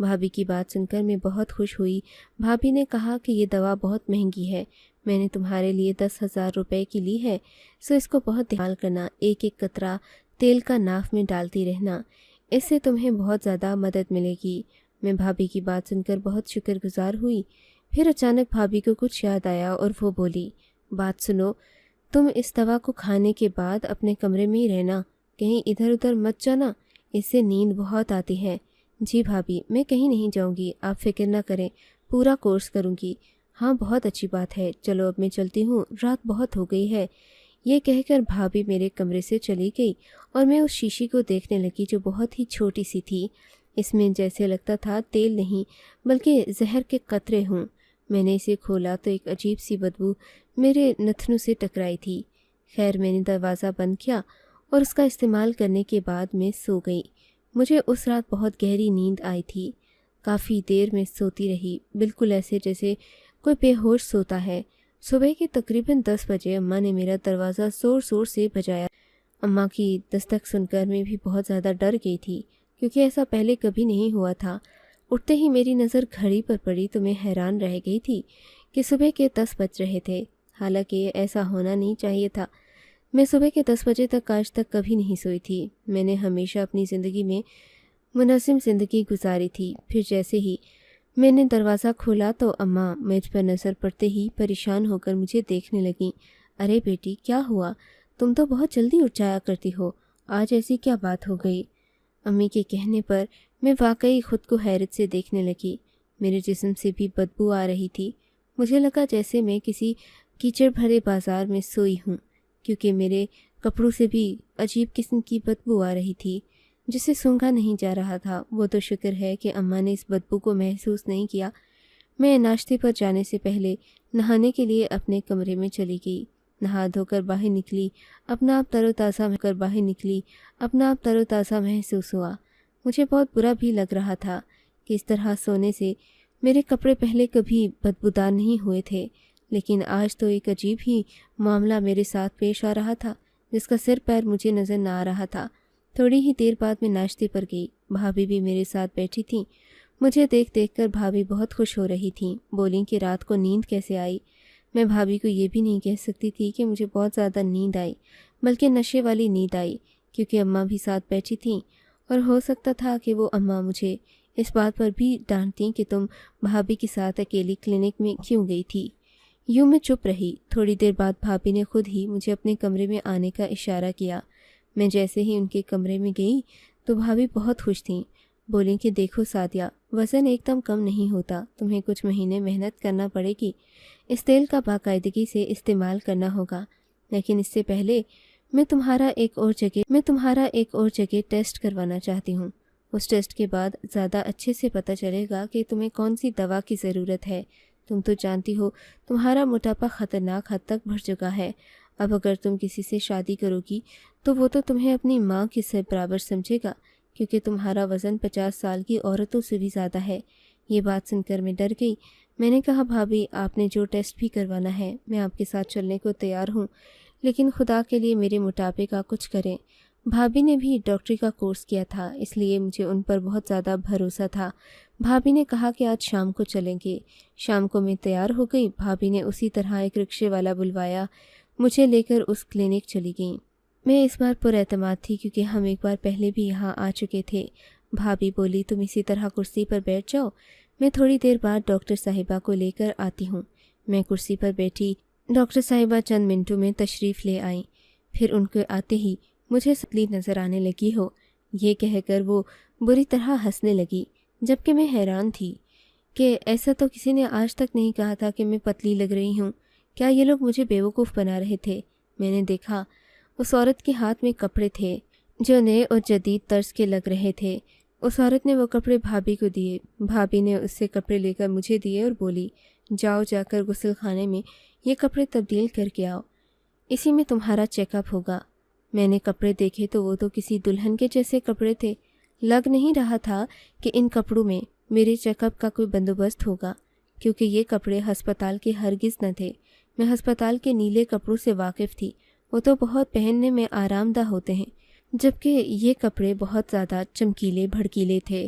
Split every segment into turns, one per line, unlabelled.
بھابھی کی بات سن کر میں بہت خوش ہوئی۔ بھابھی نے کہا کہ یہ دوا بہت مہنگی ہے، میں نے تمہارے لیے 10,000 روپے کی لی ہے، سو اس کو بہت استعمال کرنا، ایک ایک قطرہ تیل کا ناف میں ڈالتی رہنا، اس سے تمہیں بہت زیادہ مدد ملے گی۔ میں بھابھی کی بات سن کر بہت شکر گزار ہوئی۔ پھر اچانک بھابھی کو کچھ یاد آیا اور وہ بولی، بات سنو، تم اس دوا کو کھانے کے بعد اپنے کمرے میں ہی رہنا، کہیں ادھر ادھر مت جانا، اس سے نیند بہت آتی ہے۔ جی بھابھی، میں کہیں نہیں جاؤں گی، آپ فکر نہ کریں، پورا کورس کروں گی۔ ہاں بہت اچھی بات ہے، چلو اب میں چلتی ہوں، رات بہت ہو گئی ہے۔ یہ کہہ کر بھابھی میرے کمرے سے چلی گئی اور میں اس شیشی کو دیکھنے لگی جو بہت ہی چھوٹی سی تھی۔ اس میں جیسے لگتا تھا تیل نہیں بلکہ زہر کے قطرے ہوں۔ میں نے اسے کھولا تو ایک عجیب سی بدبو میرے نتنوں سے ٹکرائی تھی۔ خیر میں نے دروازہ بند کیا اور اس کا استعمال کرنے کے بعد میں سو گئی۔ مجھے اس رات بہت گہری نیند آئی تھی، کافی دیر میں سوتی رہی، بالکل ایسے جیسے کوئی بے ہوش سوتا ہے۔ صبح کے تقریباً 10 بجے اماں نے میرا دروازہ زور زور سے بجایا۔ اماں کی دستک سن کر میں بھی بہت زیادہ ڈر گئی تھی، کیونکہ ایسا پہلے کبھی نہیں ہوا تھا۔ اٹھتے ہی میری نظر گھڑی پر پڑی تو میں حیران رہ گئی تھی کہ صبح کے 10 بج رہے تھے، حالانکہ ایسا ہونا نہیں چاہیے تھا۔ میں صبح کے 10 بجے تک آج تک کبھی نہیں سوئی تھی۔ میں نے ہمیشہ اپنی زندگی میں منظم زندگی گزاری تھی۔ پھر جیسے ہی میں نے دروازہ کھولا تو اماں مجھ پر نظر پڑتے ہی پریشان ہو کر مجھے دیکھنے لگیں۔ ارے بیٹی، کیا ہوا؟ تم تو بہت جلدی اٹھ جایا کرتی ہو، آج ایسی کیا بات ہو گئی؟ امی کے کہنے پر میں واقعی خود کو حیرت سے دیکھنے لگی۔ میرے جسم سے بھی بدبو آ رہی تھی۔ مجھے لگا جیسے میں کسی کیچڑ بھرے بازار میں سوئی ہوں، کیونکہ میرے کپڑوں سے بھی عجیب قسم کی بدبو آ رہی تھی جسے سونگھا نہیں جا رہا تھا۔ وہ تو شکر ہے کہ اماں نے اس بدبو کو محسوس نہیں کیا۔ میں ناشتے پر جانے سے پہلے نہانے کے لیے اپنے کمرے میں چلی گئی۔ نہا دھو کر باہر نکلی، اپنا آپ تر و تازہ محسوس ہوا۔ مجھے بہت برا بھی لگ رہا تھا کہ اس طرح سونے سے میرے کپڑے پہلے کبھی بدبودار نہیں ہوئے تھے، لیکن آج تو ایک عجیب ہی معاملہ میرے ساتھ پیش آ رہا تھا جس کا سر پیر مجھے نظر نہ آ رہا تھا۔ تھوڑی ہی دیر بعد میں ناشتے پر گئی۔ بھابھی بھی میرے ساتھ بیٹھی تھیں۔ مجھے دیکھ کر بھابھی بہت خوش ہو رہی تھیں، بولیں کہ رات کو نیند کیسے آئی۔ میں بھابھی کو یہ بھی نہیں کہہ سکتی تھی کہ مجھے بہت زیادہ نیند آئی، بلکہ نشے والی نیند آئی، کیونکہ اماں بھی ساتھ بیٹھی تھیں اور ہو سکتا تھا کہ وہ اماں مجھے اس بات پر بھی ڈانٹتیں کہ تم بھابھی کے ساتھ اکیلی کلینک میں کیوں گئی تھی۔ یوں میں چپ رہی۔ تھوڑی دیر بعد بھابھی نے خود ہی مجھے اپنے کمرے میں آنے کا اشارہ کیا۔ میں جیسے ہی ان کے کمرے میں گئی تو بھابھی بہت خوش تھیں، بولیں کہ دیکھو سعدیہ، وزن ایک دم کم نہیں ہوتا، تمہیں کچھ مہینے محنت کرنا پڑے گی، اس تیل کا باقاعدگی سے استعمال کرنا ہوگا، لیکن اس سے پہلے میں تمہارا ایک اور جگہ ٹیسٹ کروانا چاہتی ہوں۔ اس ٹیسٹ کے بعد زیادہ اچھے سے پتہ چلے گا کہ تمہیں کون سی دوا کی ضرورت ہے۔ تم تو جانتی ہو تمہارا موٹاپا خطرناک حد تک بڑھ چکا ہے۔ اب اگر تم کسی سے شادی کرو گی تو وہ تو تمہیں اپنی ماں کے سے برابر سمجھے گا، کیونکہ تمہارا وزن 50 سال کی عورتوں سے بھی زیادہ ہے۔ یہ بات سن کر میں ڈر گئی۔ میں نے کہا بھابھی، آپ نے جو ٹیسٹ بھی کروانا ہے میں آپ کے ساتھ چلنے کو تیار ہوں، لیکن خدا کے لیے میرے موٹاپے کا کچھ کریں۔ بھابھی نے بھی ڈاکٹری کا کورس کیا تھا، اس لیے مجھے ان پر بہت زیادہ بھروسہ تھا۔ بھابھی نے کہا کہ آج شام کو چلیں گے۔ شام کو میں تیار ہو گئی۔ بھابھی نے اسی طرح ایک رکشے والا بلوایا، مجھے لے کر اس کلینک چلی گئیں۔ میں اس بار پر اعتماد تھی کیونکہ ہم ایک بار پہلے بھی یہاں آ چکے تھے۔ بھابھی بولی تم اسی طرح کرسی پر بیٹھ جاؤ، میں تھوڑی دیر بعد ڈاکٹر صاحبہ کو لے کر آتی ہوں۔ میں کرسی پر بیٹھی۔ ڈاکٹر صاحبہ چند منٹوں میں تشریف لے آئیں، پھر ان کے آتے ہی مجھے پتلی نظر آنے لگی ہو، یہ کہہ کر وہ بری طرح ہنسنے لگی، جبکہ میں حیران تھی کہ ایسا تو کسی نے آج تک نہیں کہا تھا کہ میں پتلی لگ رہی ہوں۔ کیا یہ لوگ مجھے بیوقوف بنا رہے تھے؟ میں نے دیکھا اس عورت کے ہاتھ میں کپڑے تھے جو نئے اور جدید طرز کے لگ رہے تھے۔ اس عورت نے وہ کپڑے بھابھی کو دیے۔ بھابھی نے اس سے کپڑے لے کر مجھے دیے اور بولی، جاؤ جا کر غسل خانے میں یہ کپڑے تبدیل کر کے آؤ، اسی میں تمہارا چیک اپ ہوگا۔ میں نے کپڑے دیکھے تو وہ تو کسی دلہن کے جیسے کپڑے تھے۔ لگ نہیں رہا تھا کہ ان کپڑوں میں میرے چیک اپ کا کوئی بندوبست ہوگا، کیونکہ یہ کپڑے ہسپتال کے ہرگز نہ تھے۔ میں ہسپتال کے نیلے کپڑوں سے واقف تھی، وہ تو بہت پہننے میں آرام دہ ہوتے ہیں، جبکہ یہ کپڑے بہت زیادہ چمکیلے بھڑکیلے تھے۔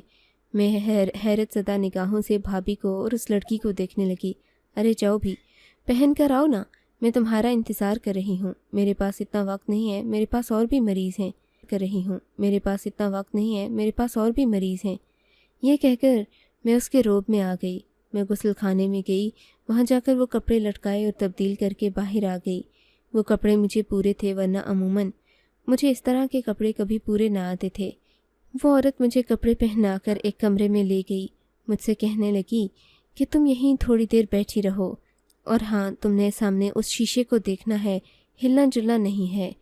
میں حیرت زدہ نگاہوں سے بھابھی کو اور اس لڑکی کو دیکھنے لگی۔ ارے جاؤ بھی، پہن کر آؤ نا، میں تمہارا انتظار کر رہی ہوں، میرے پاس اتنا وقت نہیں ہے، میرے پاس اور بھی مریض ہیں یہ کہہ کر میں اس کے روب میں آ گئی۔ میں غسل خانے میں گئی، وہاں جا کر وہ کپڑے لٹکائے اور تبدیل کر کے باہر آ گئی۔ وہ کپڑے مجھے پورے تھے، ورنہ عموماً مجھے اس طرح کے کپڑے کبھی پورے نہ آتے تھے۔ وہ عورت مجھے کپڑے پہنا کر ایک کمرے میں لے گئی، مجھ سے کہنے لگی کہ تم یہیں تھوڑی دیر بیٹھی رہو، اور ہاں، تم نے سامنے اس شیشے کو دیکھنا ہے، ہلنا جلنا نہیں ہے۔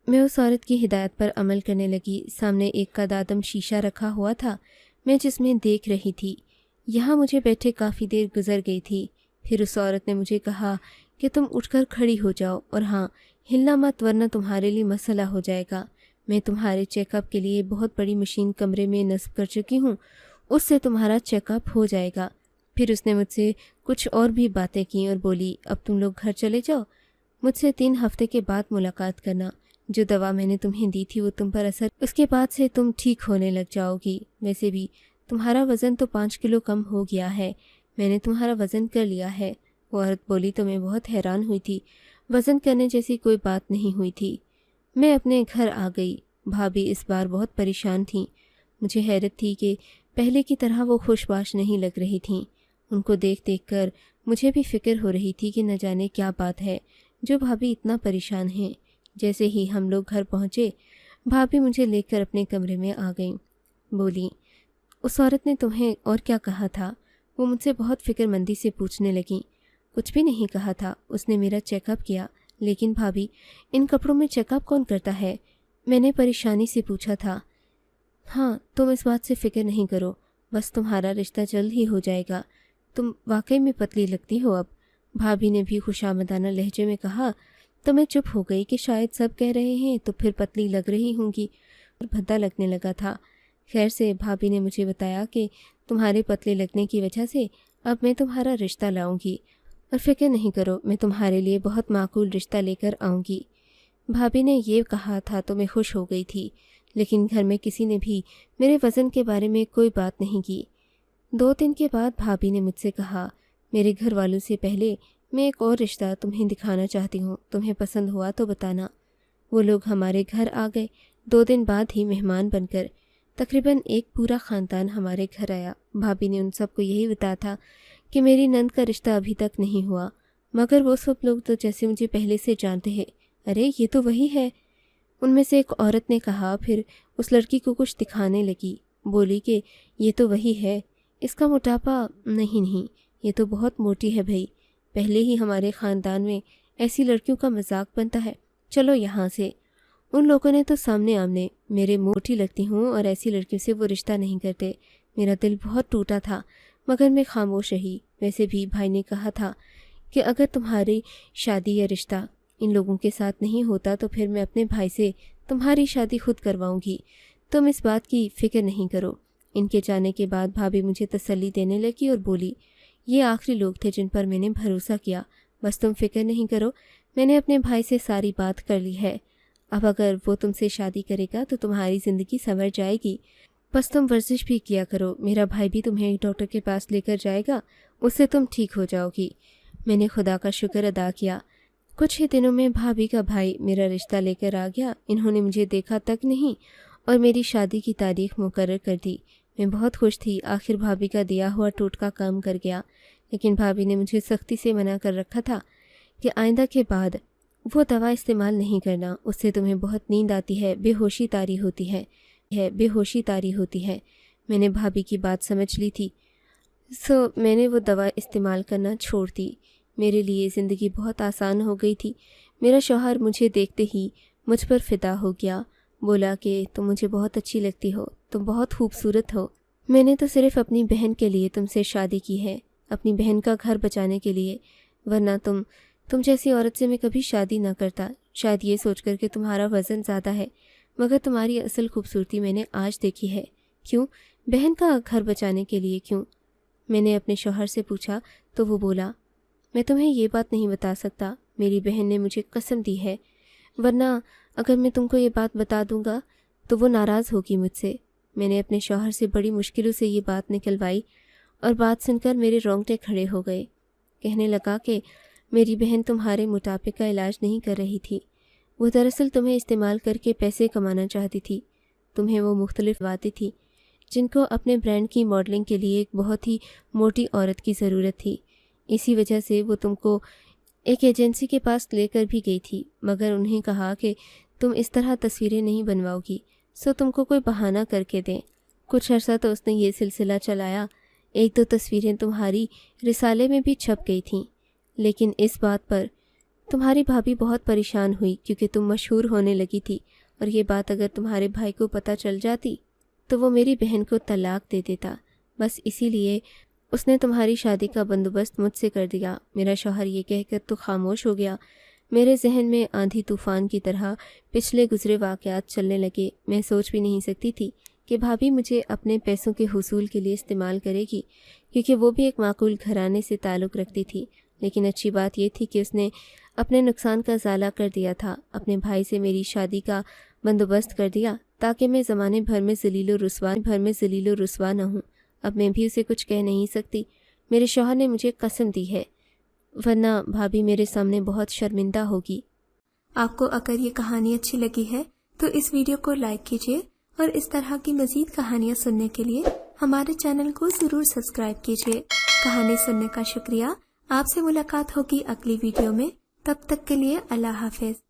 میں اس عورت کی ہدایت پر عمل کرنے لگی۔ سامنے ایک قدادم شیشہ رکھا ہوا تھا، میں جس میں دیکھ رہی تھی۔ یہاں مجھے بیٹھے کافی دیر گزر گئی تھی۔ پھر اس عورت نے مجھے کہا کہ تم اٹھ کر کھڑی ہو جاؤ، اور ہاں، ہلنا مت ورنہ تمہارے لیے مسئلہ ہو جائے گا۔ میں تمہارے چیک اپ کے لیے بہت بڑی مشین کمرے میں نصب کر چکی ہوں، اس سے تمہارا چیک اپ ہو جائے گا۔ پھر اس نے مجھ سے کچھ اور بھی باتیں کیں اور بولی، اب تم لوگ گھر چلے جاؤ، مجھ سے 3 ہفتے کے بعد ملاقات کرنا۔ جو دوا میں نے تمہیں دی تھی وہ تم پر اثر، اس کے بعد سے تم ٹھیک ہونے لگ جاؤ گی۔ ویسے بھی تمہارا وزن تو 5 کلو کم ہو گیا ہے، میں نے تمہارا وزن کر لیا ہے۔ وہ عورت بولی تو میں بہت حیران ہوئی تھی، وزن کرنے جیسی کوئی بات نہیں ہوئی تھی۔ میں اپنے گھر آ گئی۔ بھابھی اس بار بہت پریشان تھیں۔ مجھے حیرت تھی کہ پہلے کی طرح وہ خوش باش نہیں لگ رہی تھیں۔ ان کو دیکھ دیکھ کر مجھے بھی فکر ہو رہی تھی کہ نہ جانے کیا بات ہے جو بھابھی اتنا پریشان ہیں۔ جیسے ہی ہم لوگ گھر پہنچے، بھابھی مجھے لے کر اپنے کمرے میں آ گئیں۔ بولی، اس عورت نے تمہیں اور کیا کہا تھا؟ وہ مجھ سے بہت فکر مندی سے پوچھنے لگیں۔ کچھ بھی نہیں کہا تھا، اس نے میرا چیک اپ کیا۔ لیکن بھابھی، ان کپڑوں میں چیک اپ کون کرتا ہے؟ میں نے پریشانی سے پوچھا تھا۔ ہاں، تم اس بات سے فکر نہیں کرو، بس تمہارا رشتہ جلد ہی ہو جائے گا۔ تم واقعی میں پتلی لگتی ہو اب۔ بھابھی نے بھی خوشامدانہ لہجے میں کہا تو میں چپ ہو گئی کہ شاید سب کہہ رہے ہیں تو پھر پتلی لگ رہی ہوں گی، اور بھدا لگنے لگا تھا۔ خیر سے بھابھی نے مجھے بتایا کہ تمہارے پتلے لگنے کی وجہ سے اب میں تمہارا رشتہ لاؤں گی، اور فکر نہیں کرو، میں تمہارے لیے بہت معقول رشتہ لے کر آؤں گی۔ بھابھی نے یہ کہا تھا تو میں خوش ہو گئی تھی، لیکن گھر میں کسی نے بھی میرے وزن کے بارے میں کوئی بات نہیں کی۔ 2 دن کے بعد بھابھی نے مجھ سے کہا، میرے گھر والوں سے پہلے میں ایک اور رشتہ تمہیں دکھانا چاہتی ہوں، تمہیں پسند ہوا تو بتانا۔ وہ لوگ ہمارے گھر آ گئے 2 دن بعد ہی مہمان بن کر۔ تقریباً ایک پورا خاندان ہمارے گھر آیا۔ بھابھی نے ان سب کو یہی بتایا تھا کہ میری نند کا رشتہ ابھی تک نہیں ہوا، مگر وہ سب لوگ تو جیسے مجھے پہلے سے جانتے ہیں۔ ارے یہ تو وہی ہے، ان میں سے ایک عورت نے کہا۔ پھر اس لڑکی کو کچھ دکھانے لگی، بولی کہ یہ تو وہی ہے، اس کا موٹاپا نہیں، یہ تو بہت موٹی ہے بھائی، پہلے ہی ہمارے خاندان میں ایسی لڑکیوں کا مذاق بنتا ہے، چلو یہاں سے۔ ان لوگوں نے تو سامنے آمنے میرے موٹی لگتی ہوں اور ایسی لڑکیوں سے وہ رشتہ نہیں کرتے۔ میرا دل بہت ٹوٹا تھا، مگر میں خاموش رہی۔ ویسے بھی بھائی نے کہا تھا کہ اگر تمہاری شادی یا رشتہ ان لوگوں کے ساتھ نہیں ہوتا تو پھر میں اپنے بھائی سے تمہاری شادی خود کرواؤں گی، تم اس بات کی فکر نہیں کرو۔ ان کے جانے کے بعد بھابھی مجھے تسلی دینے لگی اور بولی، یہ آخری لوگ تھے جن پر میں نے بھروسہ کیا، بس تم فکر نہیں کرو، میں نے اپنے بھائی سے ساری بات کر لی ہے۔ اب اگر وہ تم سے شادی کرے گا تو تمہاری زندگی سنور جائے گی، بس تم ورزش بھی کیا کرو، میرا بھائی بھی تمہیں ایک ڈاکٹر کے پاس لے کر جائے گا، اس سے تم ٹھیک ہو جاؤ گی۔ میں نے خدا کا شکر ادا کیا۔ کچھ ہی دنوں میں بھابھی کا بھائی میرا رشتہ لے کر آ گیا۔ انہوں نے مجھے دیکھا تک نہیں اور میری شادی کی تاریخ مقرر کر دی۔ میں بہت خوش تھی، آخر بھابھی کا دیا ہوا ٹوٹکا کام کر گیا۔ لیکن بھابھی نے مجھے سختی سے منع کر رکھا تھا کہ آئندہ کے بعد وہ دوا استعمال نہیں کرنا، اس سے تمہیں بہت نیند آتی ہے، بے ہوشی طاری ہوتی ہے۔ میں نے بھابھی کی بات سمجھ لی تھی، میں نے وہ دوا استعمال کرنا چھوڑ دی۔ میرے لیے زندگی بہت آسان ہو گئی تھی۔ میرا شوہر مجھے دیکھتے ہی مجھ پر فدا ہو گیا، بولا کہ تم مجھے بہت اچھی لگتی ہو، تم بہت خوبصورت ہو۔ میں نے تو صرف اپنی بہن کے لیے تم سے شادی کی ہے، اپنی بہن کا گھر بچانے کے لیے، ورنہ تم جیسی عورت سے میں کبھی شادی نہ کرتا، شاید یہ سوچ کر کہ تمہارا وزن زیادہ ہے، مگر تمہاری اصل خوبصورتی میں نے آج دیکھی ہے۔ کیوں؟ بہن کا گھر بچانے کے لیے کیوں؟ میں نے اپنے شوہر سے پوچھا تو وہ بولا، میں تمہیں یہ بات نہیں بتا سکتا، میری بہن نے مجھے قسم دی ہے، ورنہ اگر میں تم کو یہ بات بتا دوں گا تو وہ ناراض ہوگی مجھ سے۔ میں نے اپنے شوہر سے بڑی مشکلوں سے یہ بات نکلوائی اور بات سن کر میرے رونگٹے کھڑے ہو گئے۔ کہنے لگا کہ میری بہن تمہارے موٹاپے کا علاج نہیں کر رہی تھی، وہ دراصل تمہیں استعمال کر کے پیسے کمانا چاہتی تھی۔ تمہیں وہ مختلف باتیں تھی جن کو اپنے برانڈ کی ماڈلنگ کے لیے ایک بہت ہی موٹی عورت کی ضرورت تھی۔ اسی وجہ سے وہ تم کو ایک ایجنسی کے پاس لے کر بھی گئی تھی، مگر انہیں کہا کہ تم اس طرح تصویریں نہیں بنواؤ گی، سو تم کو کوئی بہانہ کر کے دیں۔ کچھ عرصہ تو اس نے یہ سلسلہ چلایا، ایک دو تصویریں تمہاری رسالے میں بھی چھپ گئی تھیں، لیکن اس بات پر تمہاری بھابھی بہت پریشان ہوئی کیونکہ تم مشہور ہونے لگی تھی، اور یہ بات اگر تمہارے بھائی کو پتہ چل جاتی تو وہ میری بہن کو طلاق دے دیتا۔ بس اسی لیے اس نے تمہاری شادی کا بندوبست مجھ سے کر دیا۔ میرا شوہر یہ کہہ کر تو خاموش ہو گیا۔ میرے ذہن میں آندھی طوفان کی طرح پچھلے گزرے واقعات چلنے لگے۔ میں سوچ بھی نہیں سکتی تھی کہ بھابھی مجھے اپنے پیسوں کے حصول کے لیے استعمال کرے گی، کیونکہ وہ بھی ایک معقول گھرانے سے تعلق رکھتی تھی۔ لیکن اچھی بات یہ تھی کہ اس نے اپنے نقصان کا ازالہ کر دیا تھا، اپنے بھائی سے میری شادی کا بندوبست کر دیا تاکہ میں زمانے بھر میں ذلیل و رسوا نہ ہوں۔ اب میں بھی اسے کچھ کہہ نہیں سکتی، میرے شوہر نے مجھے قسم دی ہے، ورنہ بھابھی میرے سامنے بہت شرمندہ ہوگی۔
آپ کو اگر یہ کہانی اچھی لگی ہے تو اس ویڈیو کو لائک کیجیے، اور اس طرح کی مزید کہانیاں سننے کے لیے ہمارے چینل کو ضرور سبسکرائب کیجیے۔ کہانی سننے کا شکریہ۔ آپ سے ملاقات ہوگی اگلی ویڈیو میں، تب تک کے لیے اللہ حافظ۔